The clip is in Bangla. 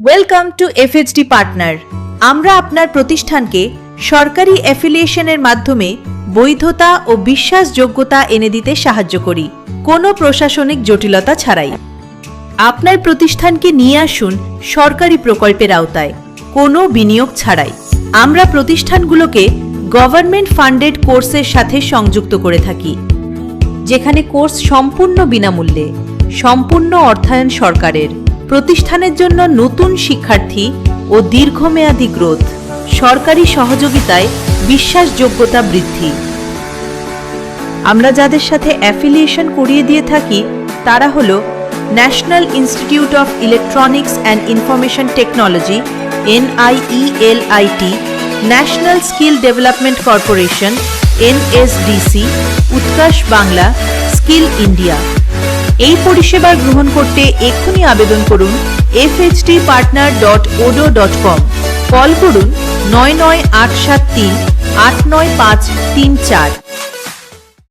Welcome to FHD partner. আমরা আপনার প্রতিষ্ঠানকে সরকারি অ্যাফিলিয়েশনের মাধ্যমে বৈধতা ও বিশ্বাসযোগ্যতা এনে দিতে সাহায্য করি, কোনো প্রশাসনিক জটিলতা ছাড়াই। আপনার প্রতিষ্ঠানকে নিয়ে আসুন সরকারি প্রকল্পের আওতায়, কোনো বিনিয়োগ ছাড়াই। আমরা প্রতিষ্ঠানগুলোকে গভর্নমেন্ট ফান্ডেড কোর্সের সাথে সংযুক্ত করে থাকি, যেখানে কোর্স সম্পূর্ণ বিনামূল্যে, সম্পূর্ণ অর্থায়ন সরকারের। প্রতিষ্ঠানের জন্য নতুন শিক্ষার্থী ও দীর্ঘমেয়াদী গ্রোথ, সরকারি সহযোগিতায় বিশ্বাসযোগ্যতা বৃদ্ধি। আমরা যাদের সাথে অ্যাফিলিয়েশন করিয়ে দিয়ে থাকি তারা হলো national institute of electronics and information technology NIELIT, national skill development corporation NSDC, উৎকর্ষ বাংলা, স্কিল ইন্ডিয়া। এই পরিষেবা গ্রহণ করতে এক্ষুনি আবেদন করুন fhdpartner.odo.com। কল করুন 9987389534।